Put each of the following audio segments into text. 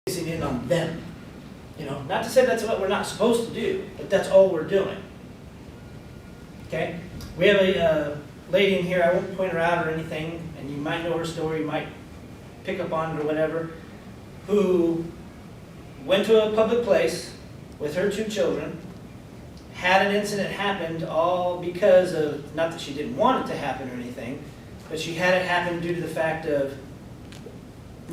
focusing in on them. Not to say that's what we're not supposed to do, but that's all we're doing. Okay? We have a lady in here, I won't point her out or anything, and you might know her story, you might pick up on it or whatever, who went to a public place with her 2 children, had an incident happened all because of, not that she didn't want it to happen or anything, but she had it happen due to the fact of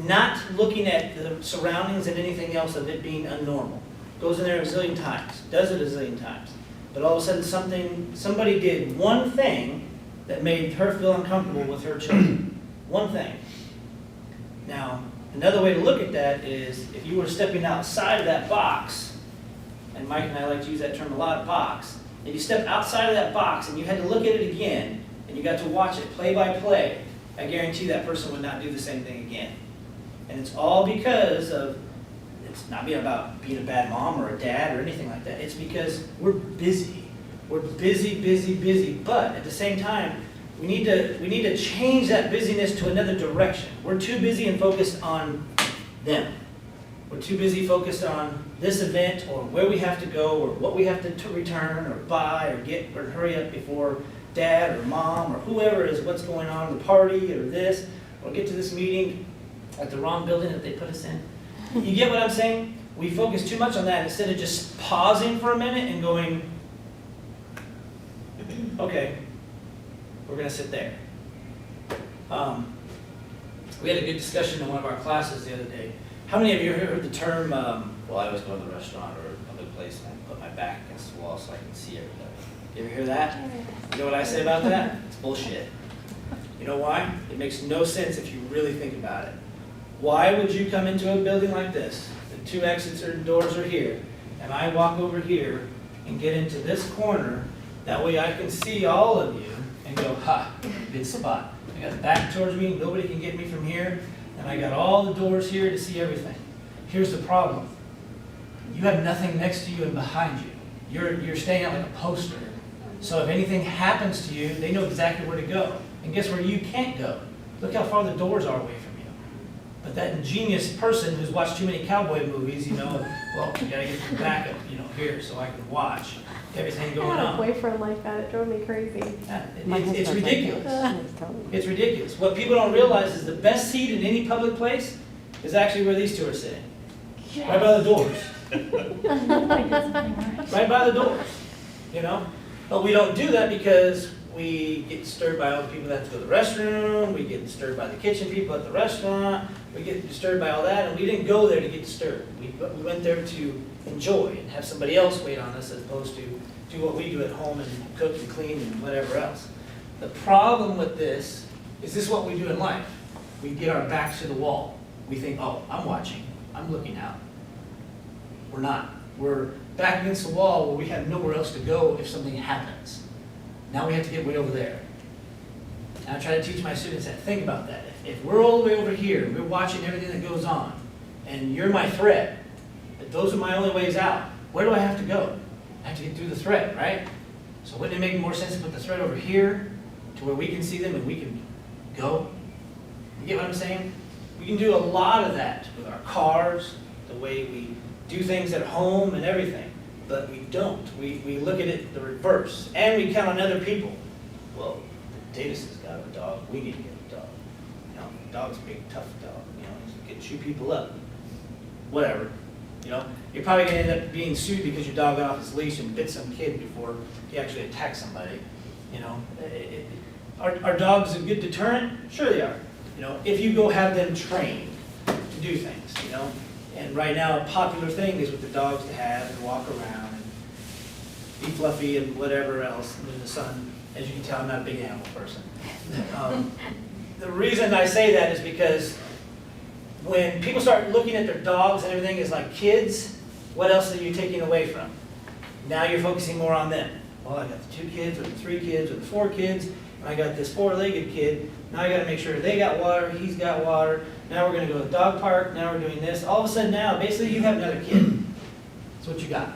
not looking at the surroundings and anything else of it being unnormal. Goes in there a zillion times, does it a zillion times. But all of a sudden somebody did one thing that made her feel uncomfortable with her children. One thing. Now, another way to look at that is if you were stepping outside of that box, and Mike and I like to use that term a lot, box, if you stepped outside of that box and you had to look at it again, and you got to watch it play by play, I guarantee that person would not do the same thing again. And it's all because of, it's not about being a bad mom or a dad or anything like that. It's because we're busy. We're busy, but at the same time, we need to change that busyness to another direction. We're too busy and focused on them. We're too busy focused on this event or where we have to go or what we have to return or buy or get or hurry up before dad or mom or whoever is what's going on, the party or this, or get to this meeting at the wrong building that they put us in. You get what I'm saying? We focus too much on that instead of just pausing for a minute and going, okay, we're going to sit there. We had a good discussion in one of our classes the other day. How many of you heard the term, well, I always go to the restaurant or a public place and I put my back against the wall so I can see everybody. You ever hear that? You know what I say about that? It's bullshit. You know why? It makes no sense if you really think about it. Why would you come into a building like this? The 2 exits or doors are here, and I walk over here and get into this corner. That way I can see all of you and go, ha, good spot. I got the back towards me, nobody can get me from here, and I got all the doors here to see everything. Here's the problem. You have nothing next to you and behind you. You're staying out like a poster. So if anything happens to you, they know exactly where to go. And guess where you can't go? Look how far the doors are away from you. But that ingenious person who's watched too many cowboy movies, well, you gotta get the backup, here so I can watch everything going on. I had a boyfriend like that. It drove me crazy. It's ridiculous. It's ridiculous. What people don't realize is the best seat in any public place is actually where these 2 are sitting. Yes. Right by the doors. Right by the doors, But we don't do that because we get disturbed by all the people that have to go to the restroom, we get disturbed by the kitchen people at the restaurant, we get disturbed by all that, and we didn't go there to get disturbed. We went there to enjoy and have somebody else wait on us as opposed to do what we do at home and cook and clean and whatever else. The problem with this is what we do in life. We get our backs to the wall. We think, oh, I'm watching, I'm looking out. We're not. We're back against the wall where we have nowhere else to go if something happens. Now we have to get way over there. And I try to teach my students that. Think about that. If we're all the way over here, we're watching everything that goes on, and you're my threat, but those are my only ways out, where do I have to go? I have to get through the threat, right? So wouldn't it make more sense to put the threat over here to where we can see them and we can go? You get what I'm saying? We can do a lot of that with our cars, the way we do things at home and everything. But we don't. We look at it the reverse. And we count on other people. Well, Davis has got a dog. We need to get a dog. The dog's a big, tough dog. He can chew people up. Whatever. You're probably going to end up being sued because your dog got off his leash and bit some kid before he actually attacked somebody. Are dogs a good deterrent? Sure they are. If you go have them trained to do things, And right now, a popular thing is with the dogs to have and walk around and be fluffy and whatever else in the sun. As you can tell, I'm not a big animal person. The reason I say that is because when people start looking at their dogs and everything as like kids, what else are you taking away from? Now you're focusing more on them. Well, I got the 2 kids or the 3 kids or the 4 kids, and I got this 4-legged kid. Now I got to make sure they got water, he's got water. Now we're going to go to the dog park. Now we're doing this. All of a sudden now, basically you have another kid. That's what you got.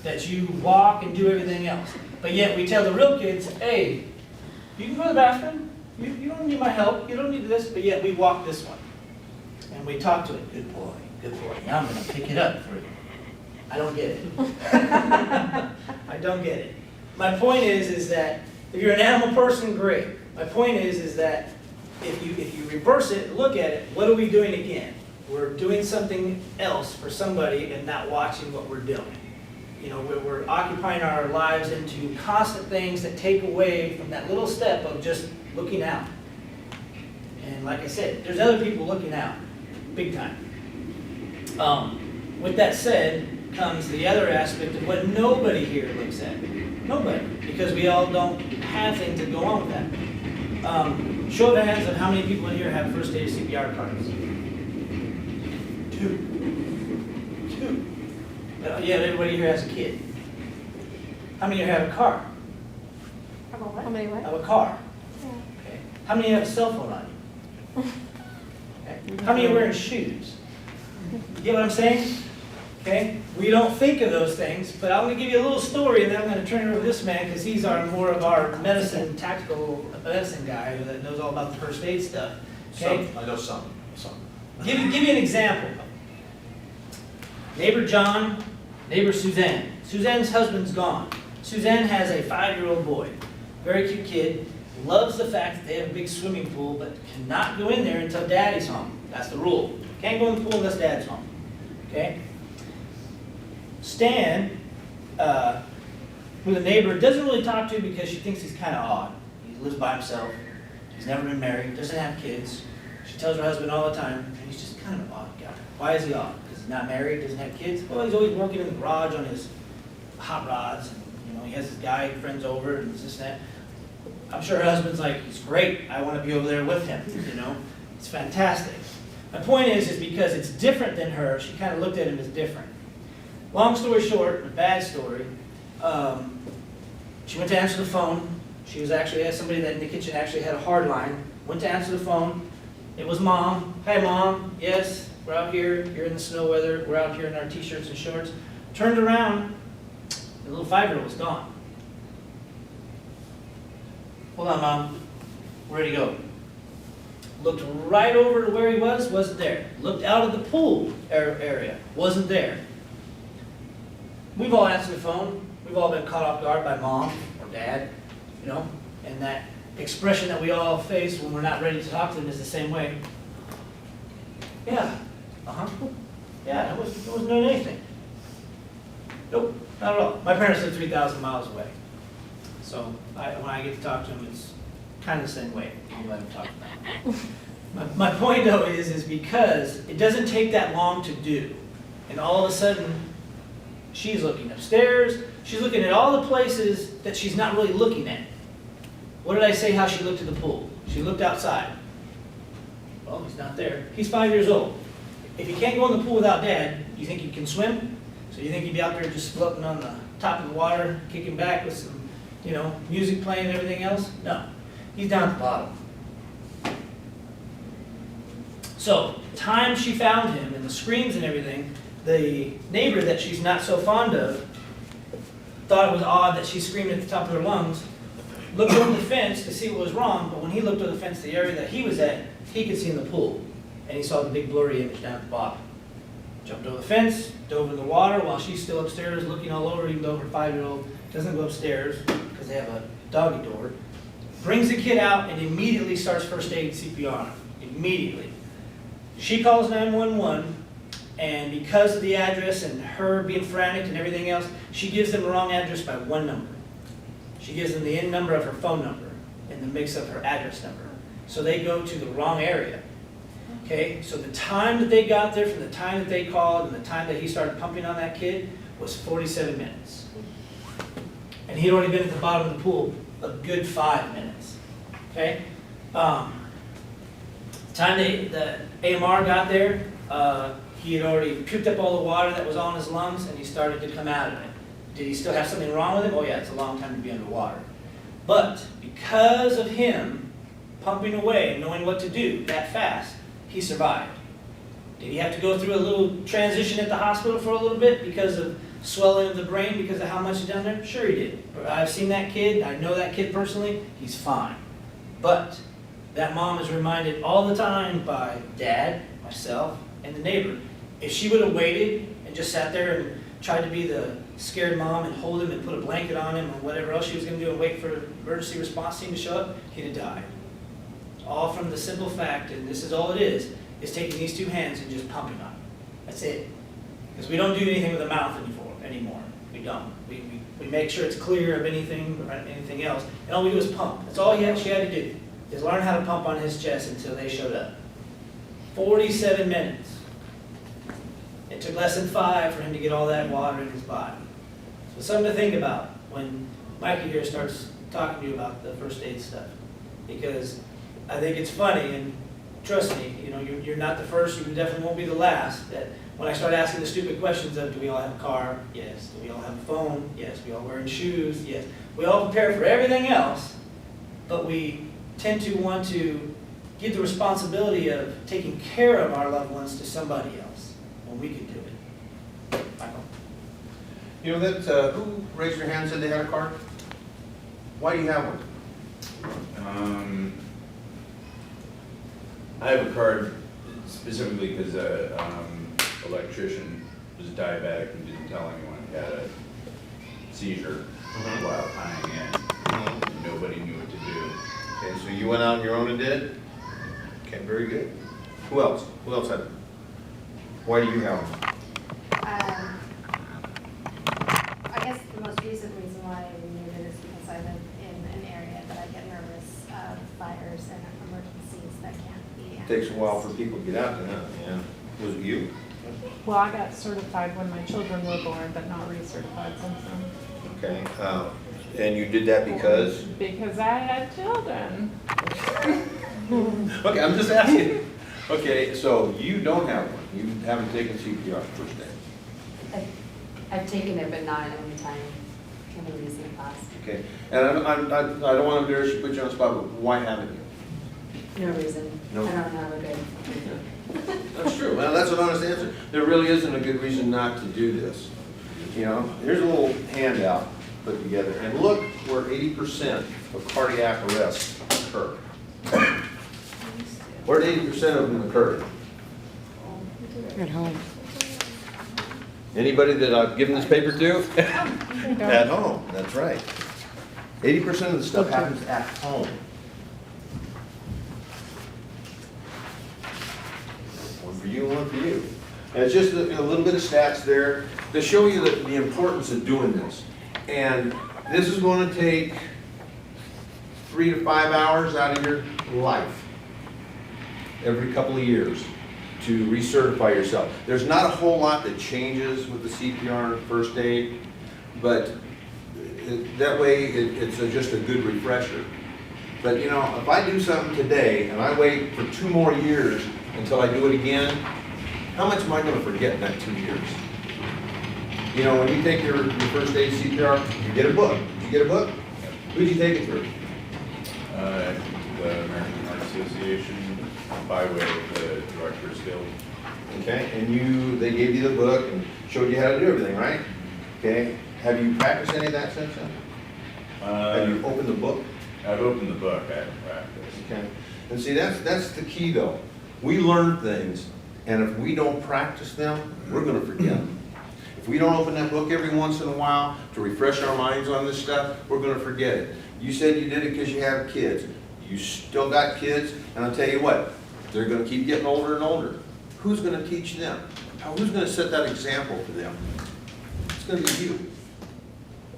That you walk and do everything else. But yet we tell the real kids, hey, you can go to the bathroom. You don't need my help. You don't need this. But yet we walk this one. and we talk to it. Good boy, good boy. Now I'm going to pick it up for you. I don't get it. I don't get it. My point is that if you're an animal person, great. My point is that if you reverse it, look at it, what are we doing again? We're doing something else for somebody and not watching what we're doing. You know, we're occupying our lives into constant things that take away from that little step of just looking out. And like I said, there's other people looking out, big time. With that said, comes the other aspect of what nobody here looks at. Nobody, because we all don't have things that go on with that. Show of hands of how many people in here have first aid CPR cards. Two. Yeah, everybody here has a kid. How many here have a car? How many what? Have a car. Yeah. Okay. How many have a cell phone on you? Okay. How many are wearing shoes? You get what I'm saying? Okay. We don't think of those things, but I'm going to give you a little story, and then I'm going to turn it over to this man because he's more of our medicine, tactical medicine guy that knows all about the first aid stuff. Okay. I know some. Give you an example. Neighbor John, neighbor Suzanne. Suzanne's husband's gone. Suzanne has a 5-year-old boy. Very cute kid. Loves the fact that they have a big swimming pool, but cannot go in there until daddy's home. That's the rule. Can't go in the pool unless dad's home. Okay? Stan, with a neighbor, doesn't really talk to because she thinks he's kind of odd. He lives by himself. He's never been married. Doesn't have kids. She tells her husband all the time, and he's just kind of an odd guy. Why is he odd? Because he's not married, doesn't have kids? Well, he's always working in the garage on his hot rods. And, you know, he has his guy friends over and this and that. I'm sure her husband's like, he's great. I want to be over there with him. You know, it's fantastic. My point is because it's different than her, she kind of looked at him as different. Long story short, a bad story. She went to answer the phone. She was actually, somebody that in the kitchen actually had a hard line. Went to answer the phone. It was Mom. Hi, Mom. Yes, we're out here. You're in the snow weather. We're out here in our t-shirts and shorts. Turned around. The little 5-year-old was gone. Hold on, Mom. Where'd he go? Looked right over to where he was, wasn't there. Looked out of the pool area, wasn't there. We've all answered the phone. We've all been caught off guard by Mom or Dad, you know, and that expression that we all face when we're not ready to talk to them is the same way. Yeah. Yeah, it wasn't doing anything. Nope, not at all. My parents live 3,000 miles away. So when I get to talk to them, it's kind of the same way. I'll let them talk about it. My point, though, is because it doesn't take that long to do. And all of a sudden, she's looking upstairs. She's looking at all the places that she's not really looking at. What did I say how she looked at the pool? She looked outside. Well, he's not there. He's 5 years old. If you can't go in the pool without Dad, you think you can swim? So you think you'd be out there just floating on the top of the water, kicking back with some, you know, music playing and everything else? No. He's down at the bottom. So, time she found him and the screams and everything, the neighbor that she's not so fond of thought it was odd that she screamed at the top of her lungs, looked over the fence to see what was wrong, but when he looked over the fence, the area that he was at, he could see in the pool. And he saw the big blurry image down at the bottom. Jumped over the fence, dove in the water while she's still upstairs looking all over, even though her 5-year-old doesn't go upstairs because they have a doggy door. Brings the kid out and immediately starts first aid CPR. Immediately. She calls 911, and because of the address and her being frantic and everything else, she gives them the wrong address by one number. She gives them the end number of her phone number and the mix of her address number. So they go to the wrong area. Okay, so the time that they got there from the time that they called and the time that he started pumping on that kid was 47 minutes. And he'd already been at the bottom of the pool a good 5 minutes. Okay? The time the AMR got there, he had already puked up all the water that was on his lungs and he started to come out of it. Did he still have something wrong with him? Oh yeah, it's a long time to be underwater. But because of him pumping away, knowing what to do that fast, he survived. Did he have to go through a little transition at the hospital for a little bit because of swelling of the brain because of how much is down there? Sure he did. I've seen that kid. I know that kid personally. He's fine. But that mom is reminded all the time by Dad, my myself, and the neighbor. If she would have waited and just sat there and tried to be the scared mom and hold him and put a blanket on him or whatever else she was going to do and wait for the emergency response team to show up, he'd have died. All from the simple fact, and this is all it is taking these two hands and just pumping on him. That's it. Because we don't do anything with the mouth anymore. We don't. We make sure it's clear of anything or anything else. And all we do is pump. That's all she had to do, is learn how to pump on his chest until they showed up. 47 minutes. It took less than 5 for him to get all that water in his body. So something to think about when Mikey here starts talking to you about the first aid stuff. Because I think it's funny, and trust me, you're not the first, you definitely won't be the last, that when I start asking the stupid questions of, do we all have a car? Yes. Do we all have a phone? Yes. We all wearing shoes? Yes. We all prepare for everything else, but we tend to want to give the responsibility of taking care of our loved ones to somebody else when we can do it. Michael? You know that, who raised their hand and said they had a car? Why do you have one? I have a card specifically because electrician was diabetic and didn't tell anyone he had a seizure while tying in. And nobody knew what to do. Okay, so you went out on your own and did it? Okay, very good. Who else? Who else had it? Why do you have one? I guess the most recent reason why I renewed it is because I live in an area that I get nervous of fires and emergencies that can't be. It takes a while for people to get out there, huh? Yeah. Was it you? Well, I got certified when my children were born, but not recertified since then. Okay. And you did that because? Because I had children. Okay, I'm just asking. Okay, so you don't have one. You haven't taken CPR first day. I've taken it, but not any time in the recent past. Okay. And I don't want to embarrass you, put you on the spot, but why haven't you? No reason. No. I don't have a good. That's true. Well, that's an honest answer. There really isn't a good reason not to do this. You know, here's a little handout put together, and look where 80% of cardiac arrests occur. Where did 80% of them occur? At home. Anybody that I've given this paper to? At home, that's right. 80% of the stuff happens at home. One for you, one for you. And it's just a little bit of stats there to show you the importance of doing this. And this is going to take 3 to 5 hours out of your life every couple of years to recertify yourself. There's not a whole lot that changes with the CPR and first aid, but that way it's just a good refresher. But you know, if I do something today and I wait for 2 more years until I do it again, how much am I going to forget in that 2 years? You know, when you take your first aid CPR, you get a book. Did you get a book? Who'd you take it through? The American Heart Association, by way of the Director's Guild. Okay, and they gave you the book and showed you how to do everything, right? Okay, have you practiced any of that since then? Have you opened the book? I've opened the book, I haven't practiced. Okay, and see, that's the key though. We learn things, and if we don't practice them, we're gonna forget them. If we don't open that book every once in a while to refresh our minds on this stuff, we're gonna forget it. You said you did it because you have kids. You still got kids, and I'll tell you what, they're gonna keep getting older and older. Who's gonna teach them? Who's gonna set that example for them? It's gonna be you.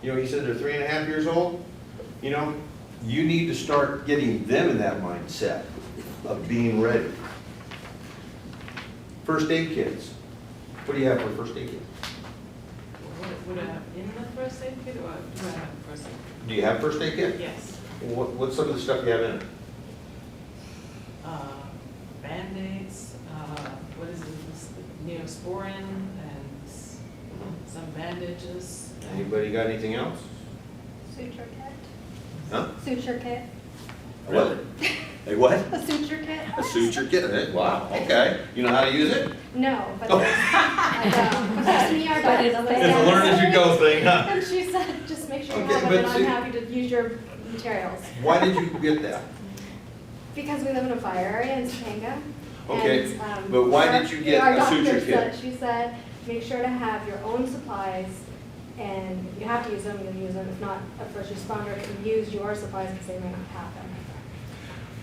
You know, he said they're 3.5 years old. You know, you need to start getting them in that mindset of being ready. First aid kits. What do you have for a first aid kit? Would I have in the first aid kit, or do I have a first aid kit? Do you have first aid kit? Yes. What's some of the stuff you have in it? Band-aids, what is it, Neosporin, and some bandages. Anybody got anything else? Suture kit. Huh? Suture kit. What? A what? A suture kit. A suture kit. Wow, okay. You know how to use it? No, but Oh. there's an ER guide that lists It's a learn as you go thing, huh? And she said, just make sure you Okay, have but it, and I'm see- happy to use your materials. Why did you get that? Because we live in a fire area in Topanga. Okay, And, but why did you get our a suture doctor said- kit? She said, make sure to have your own supplies, and if you have to use them, you'll use them. If not, a first responder can use your supplies because they may not have them.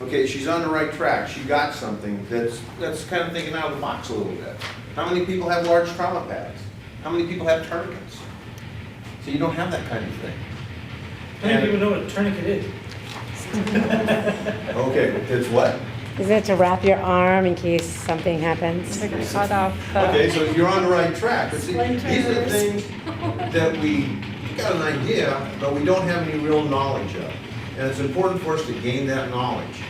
Okay, she's on the right track. She got something that's kind of thinking out of the box a little bit. How many people have large trauma pads? How many people have tourniquets? So you don't have that kind of thing. How many people know what a tourniquet is? Okay, it's what? Is it to wrap your arm in case something happens? Cut off the. Okay, so you're on the right track. But see, these are the Splinters. things that we got an idea, but we don't have any real knowledge of. And it's important for us to gain that knowledge.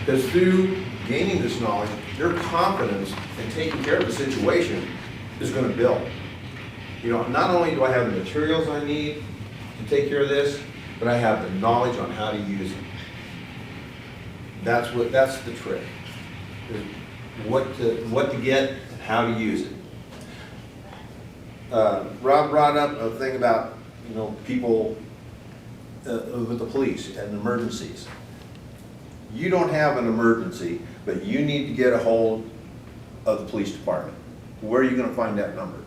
Because through gaining this knowledge, their confidence in taking care of the situation is going to build. You know, not only do I have the materials I need to take care of this, but I have the knowledge on how to use it. That's the trick. Is what to get and how to use it. Rob brought up a thing about, you know, people with the police and emergencies. You don't have an emergency, but you need to get a hold of the police department. Where are you going to find that number?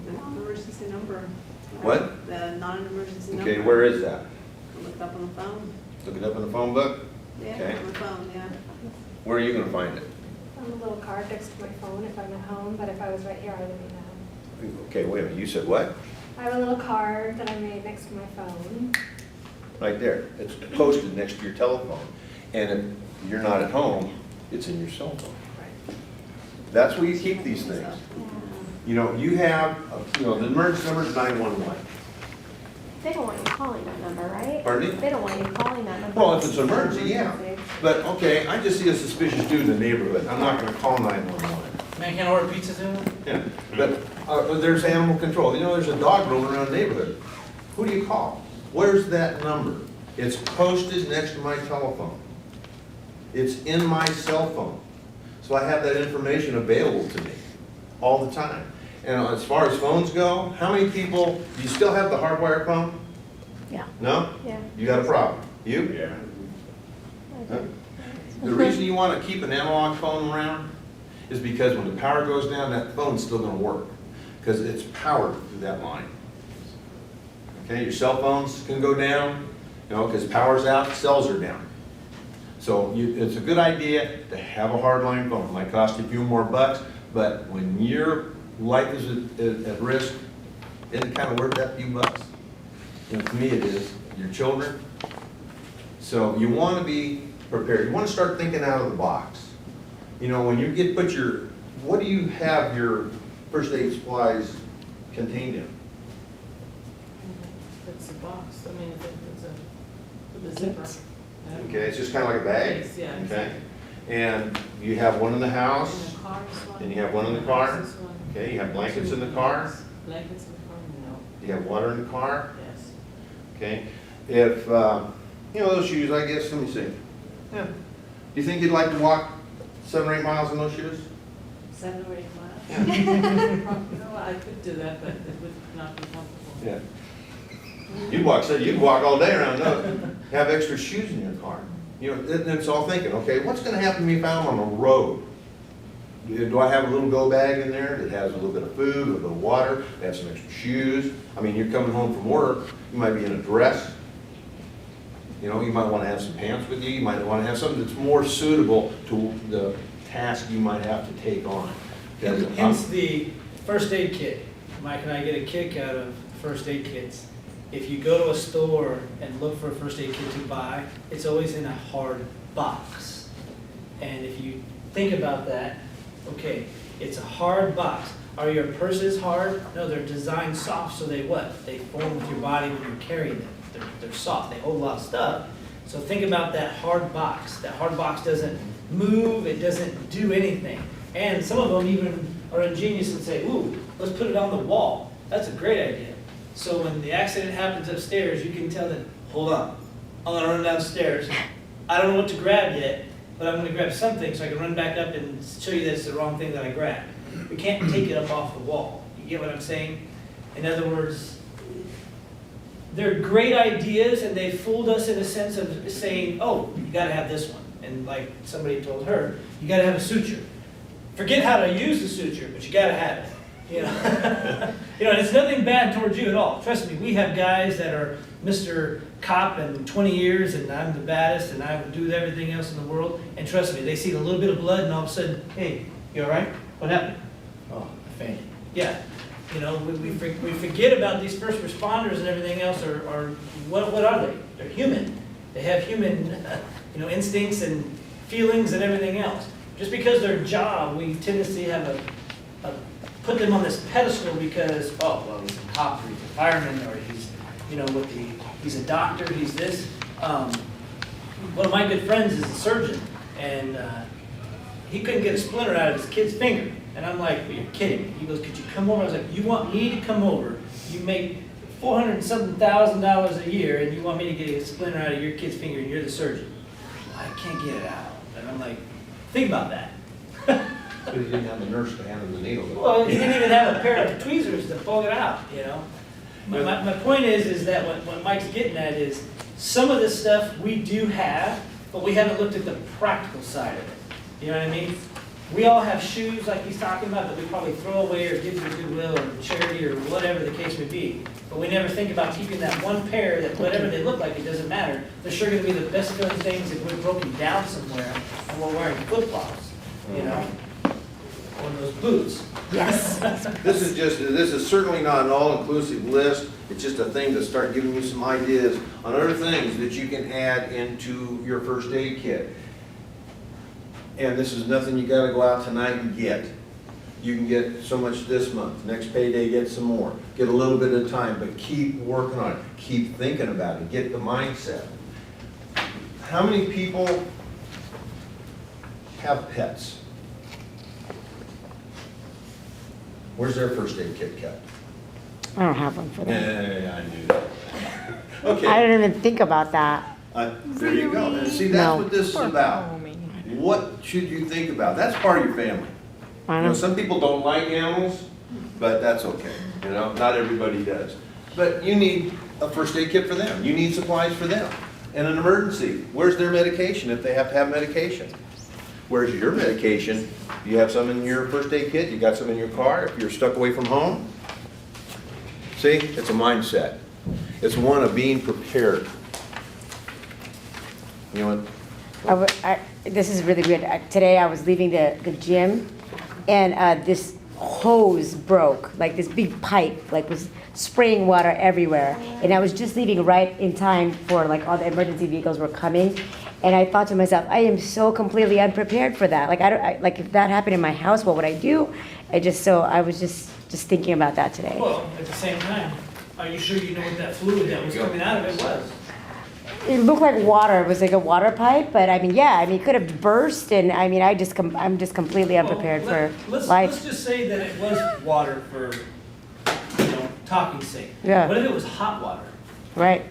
The non-emergency number. What? The non-emergency number. Okay, where is that? Look up on the phone. Look it up in the phone book? Yeah, Okay. on the phone, yeah. Where are you going to find it? On a little card next to my phone if I'm at home, but if I was right here, I wouldn't know. Okay, wait a minute, you said what? I have a little card that I made next to my phone. Right there. It's posted next to your telephone. And if you're not at home, it's in your cell phone. That's where you keep these things. You know, you have, you know, the emergency number is 911. They don't want you calling that number, right? Pardon me? They don't want you calling that number. Well, if it's an emergency, yeah. But, okay, I just see a suspicious dude in the neighborhood. I'm not gonna call 911. Man, can't order pizza soon? Yeah, but there's animal control. You know, there's a dog roaming around the neighborhood. Who do you call? Where's that number? It's posted next to my telephone. It's in my cell phone. So I have that information available to me all the time. And as far as phones go, how many people, do you still have the hardwired phone? Yeah. No? Yeah. You got a problem. You? Yeah. Huh? The reason you want to keep an analog phone around is because when the power goes down, that phone's still going to work because it's powered through that line. Okay, your cell phones can go down, you know, because power's out, cells are down. So it's a good idea to have a hardline phone. It might cost you a few more bucks, but when your life is at risk, isn't it kind of worth that few bucks? You know, to me it is. Your children. So you want to be prepared. You want to start thinking out of the box. You know, when you what do you have your first aid supplies contained in? It's a box, I mean, it's a, with a zipper. Okay, it's just kind of like a bag? Yes, yeah, Okay. exactly. And you have one in the In house? the car is one. And you have one in the house car? is one. Okay, you have blankets in the car? Blankets in the car, no, You have water in the car? yes. Okay. If, you know, those shoes, I guess, let me see. Yeah. Do you think you'd like to walk 7 or 8 miles in those shoes? 7 or 8 miles. Yeah. No, I could do that, but it would not be comfortable. Yeah. You'd walk all day around those. Have extra shoes in your car. You know, then it's all thinking, okay, what's gonna happen to me if I'm on the road? Do I have a little go bag in there that has a little bit of food, a little bit of water, have some extra shoes? I mean, you're coming home from work, you might be in a dress. You know, you might wanna have some pants with you, you might wanna have something that's more suitable to the task you might have to take on. Hence the first aid kit. Mike and I get a kick out of first aid kits. If you go to a store and look for a first aid kit to buy, it's always in a hard box. And if you think about that, okay, it's a hard box. Are your purses hard? No, they're designed soft, so they what? They form with your body when you're carrying them. They're soft, they hold a lot of stuff. So think about that hard box. That hard box doesn't move, it doesn't do anything. And some of them even are ingenious and say, ooh, let's put it on the wall. That's a great idea. So when the accident happens upstairs, you can tell them, hold on, I'm gonna run downstairs. I don't know what to grab yet, but I'm gonna grab something so I can run back up and show you that it's the wrong thing that I grabbed. We can't take it up off the wall. You get what I'm saying? In other words, they're great ideas, and they fooled us in a sense of saying, oh, you gotta have this one. And like somebody told her, you gotta have a suture. Forget how to use the suture, but you gotta have it. You know, you know, and it's nothing bad towards you at all. Trust me, we have guys that are Mr. Cop in 20 years, and I'm the baddest, and I will do everything else in the world. And trust me, they see a little bit of blood, and all of a sudden, hey, you all right? What happened? Oh, I fainted. Yeah. You know, we forget about these first responders and everything else are what are they? They're human. They have human, you know, instincts and feelings and everything else. Just because their job, we tend to have put them on this pedestal because, oh, well, he's a cop, or he's a fireman, or he's, you know, he's a doctor, he's this. One of my good friends is a surgeon, and he couldn't get a splinter out of his kid's finger. And I'm like, well, you're kidding me. He goes, could you come over? I was like, you want me to come over? You make $400 and something thousand a year, and you want me to get a splinter out of your kid's finger, and you're the surgeon. I can't get it out. And I'm like, think about that. But he didn't have a nurse to handle the needle. Well, he didn't even have a pair of tweezers to pull it out, you know? My point is that what Mike's getting at is some of this stuff we do have, but we haven't looked at the practical side of it. You know what I mean? We all have shoes like he's talking about that we probably throw away or give to Goodwill or charity or whatever the case may be. But we never think about keeping that one pair that whatever they look like, it doesn't matter. They're sure going to be the best feeling things if we're broken down somewhere and we're wearing flip-flops, you know? Or those boots. Yes. This is certainly not an all-inclusive list. It's just a thing to start giving you some ideas on other things that you can add into your first aid kit. And this is nothing you gotta go out tonight and get. You can get so much this month, next payday get some more. Get a little bit at a time, but keep working on it. Keep thinking about it, get the mindset. How many people have pets? Where's their first aid kit kept? I don't have one for them. Yeah, I knew that. Okay. I didn't even think about that. There you go. And see, that's what this is about. What should you think about? That's part of your family. I You know, know. some people don't like animals, but that's okay. You know, not everybody does. But you need a first aid kit for them. You need supplies for them. In an emergency, where's their medication if they have to have medication? Where's your medication? You have some in your first aid kit? You got some in your car if you're stuck away from home? See, it's a mindset. It's one of being prepared. You know what? This is really weird. Today I was leaving the gym, and this hose broke, like this big pipe, like was spraying water everywhere. And I was just leaving right in time for like all the emergency vehicles were coming. And I thought to myself, I am so completely unprepared for that. Like like if that happened in my house, what would I do? I was just thinking about that today. Well, at the same time, are you sure you know what that fluid that was coming out of it was? It looked like water. It was like a water pipe, but I mean, yeah, I mean, it could have burst, and I mean, I'm just completely unprepared for Let's life. just say that it was water for, you know, talking's sake. Yeah. What if it was hot water? Right.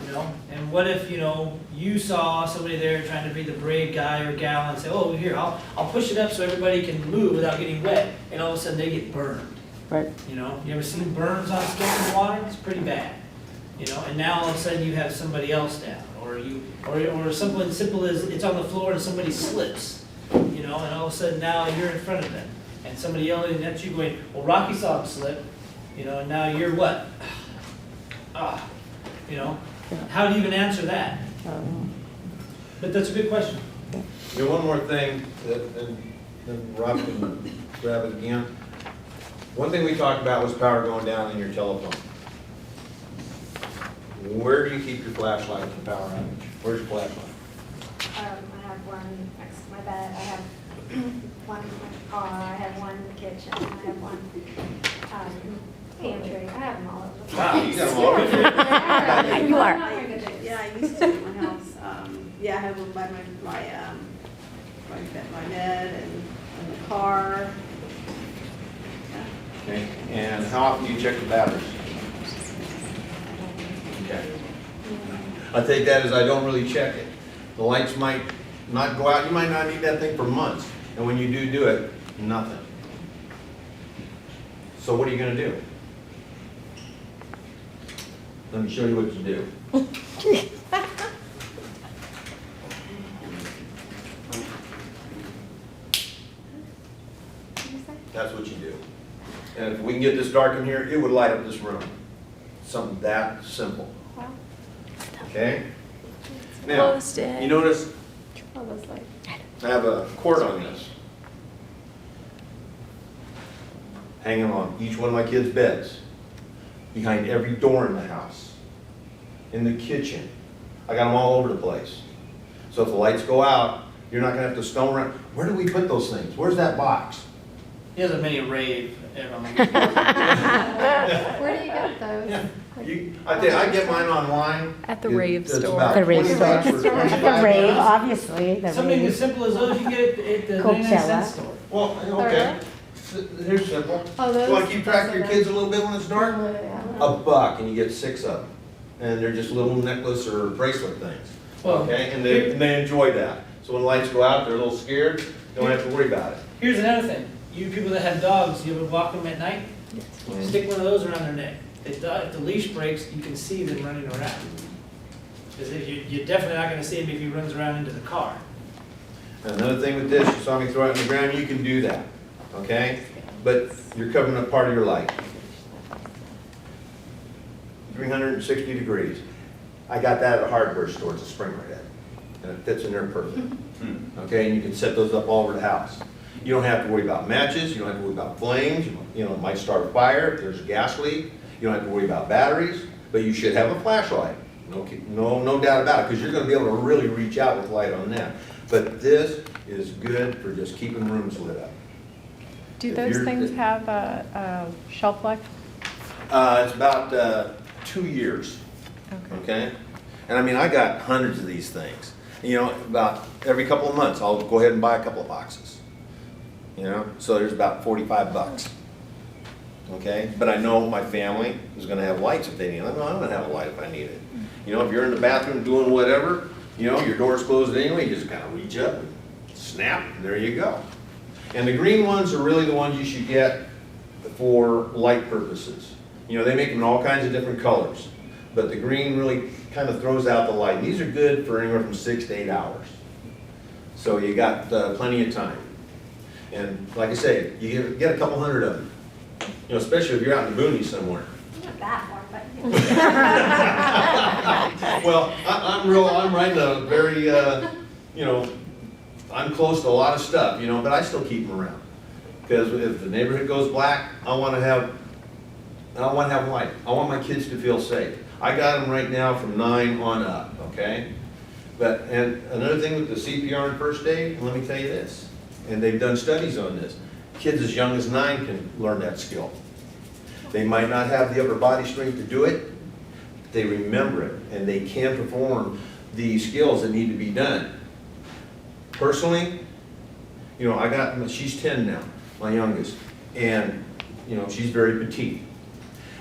You know, and what if, you know, you saw somebody there trying to be the brave guy or gal and say, oh, here, I'll push it up so everybody can move without getting wet, and all of a sudden they get burned. Right. You know, you ever seen burns on skin in water? It's pretty bad. You know, and now all of a sudden you have somebody else down, or something simple as it's on the floor and somebody slips, you know, and all of a sudden now you're in front of them, and somebody yelling at you going, well, Rocky saw him slip, you know, and now you're what? You know, how do you even answer that? But that's a good question. You know, one more thing, and then Rob can grab it again. One thing we talked about was power going down in your telephone. Where do you keep your flashlight in the power outage? Where's your flashlight? I have one next to my bed, I have one in my car, I have one in the kitchen, I have one, pantry, I have them all over the place. Wow, you got them all over there. You are. Yeah, I used to in my house. Yeah, I have one by my bed and in the car. Yeah. Okay, and how often do you check the batteries? Okay. I take that as I don't really check it. The lights might not go out, you might not need that thing for months, and when you do it, nothing. So what are you gonna do? Let me show you what you do. That's what you do. And if we can get this dark in here, it would light up this room. Something that simple. Wow. Okay? Now, you notice Oh, that's like, I have a cord on this, hanging on each one of my kids' beds, behind every door in the house, in the kitchen. I got them all over the place. So if the lights go out, you're not gonna have to stone around. Where do we put those things? Where's that box? He has a mini rave. Where do you get those? Yeah. I tell you, I get mine online. At the It- rave it's store. about The rave 20 store. bucks for At the 25 rave, minutes. obviously, the Something as rave. simple as those you can get at the 99-cent store. Well, okay, here's simple. Oh, those- You wanna keep track of your kids a little bit when it's dark? yeah. $1, and you get 6 of them. And they're just little necklace or bracelet things, Well, okay? And they enjoy that. So when the lights go out, they're a little scared, don't have to worry about it. Here's another thing. You people that have dogs, you ever walk them at night? Stick one of those around their neck. If the leash breaks, you can see them running around. Because you're definitely not gonna see him if he runs around into the car. Another thing with this, you saw me throw it on the ground, you can do that, okay? But you're covering up part of your light. 360 degrees. I got that at a hardware store, it's a spring head, and it fits in there perfect. Okay, and you can set those up all over the house. You don't have to worry about matches, you don't have to worry about flames, you know, it might start a fire if there's a gas leak. You don't have to worry about batteries, but you should have a flashlight. No doubt about it, because you're gonna be able to really reach out with light on that. But this is good for just keeping rooms lit up. Do If those you're- things have a shelf life? It's about 2 years. Okay? And I mean, I got hundreds of these things. You know, about every couple of months, I'll go ahead and buy a couple of boxes. You know, so there's about $45. Okay? But I know my family is gonna have lights if they need it. I'm gonna have a light if I need it. You know, if you're in the bathroom doing whatever, you know, your door's closed anyway, you just kinda reach up and snap, and there you go. And the green ones are really the ones you should get for light purposes. You know, they make them in all kinds of different colors, but the green really kind of throws out the light. These are good for anywhere from 6 to 8 hours. So you got plenty of time. And like I say, you get a couple hundred of them. You know, especially if you're out in the boonies somewhere. Not that far, but. Well, I'm right in a very, you know, I'm close to a lot of stuff, you know, but I still keep them around. Because if the neighborhood goes black, I want to have light. I want my kids to feel safe. I got them right now from 9 on up, okay? But, and another thing with the CPR and first aid, let me tell you this, and they've done studies on this. Kids as young as 9 can learn that skill. They might not have the upper body strength to do it, but they remember it, and they can perform the skills that need to be done. Personally, you know, she's 10 now, my youngest, and, you know, she's very petite.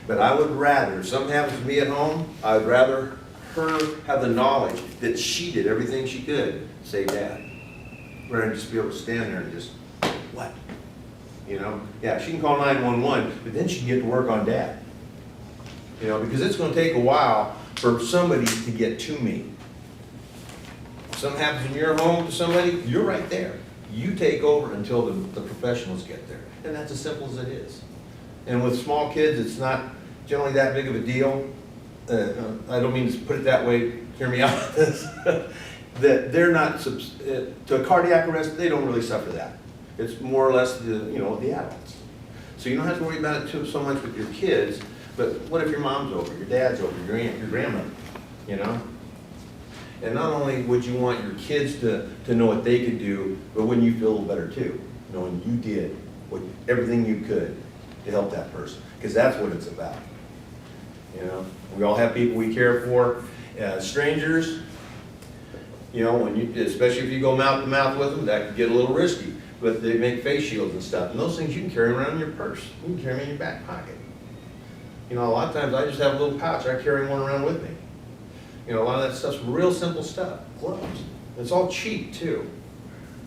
But I would rather, if something happens to me at home, I'd rather her have the knowledge that she did everything she could to save Dad. Rather than just be able to stand there and just, what? You know? Yeah, she can call 911, but then she can get to work on Dad. You know, because it's gonna take a while for somebody to get to me. If something happens in your home to somebody, you're right there. You take over until the professionals get there. And that's as simple as it is. And with small kids, it's not generally that big of a deal. I don't mean to put it that way, hear me out. That they're not, to a cardiac arrest, they don't really suffer that. It's more or less the adults. So you don't have to worry about it so much with your kids, but what if your mom's over, your dad's over, your aunt, your grandmother, you know? And not only would you want your kids to know what they could do, but wouldn't you feel a little better too, knowing you did everything you could to help that person, because that's what it's about. You know, we all have people we care for. Strangers, you know, especially if you go mouth to mouth with them, that can get a little risky. But they make face shields and stuff, and those things you can carry around in your purse. You can carry them in your back pocket. You know, a lot of times I just have a little pouch. I carry one around with me. You know, a lot of that stuff's real simple stuff. Gloves. It's all cheap too.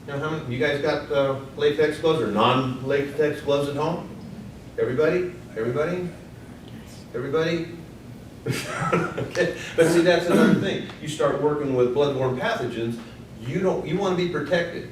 You know, how many, you guys got latex gloves or non-latex gloves at home? Everybody? Everybody? Everybody? Okay, but see, that's another thing. You start working with bloodborne pathogens, you want to be protected.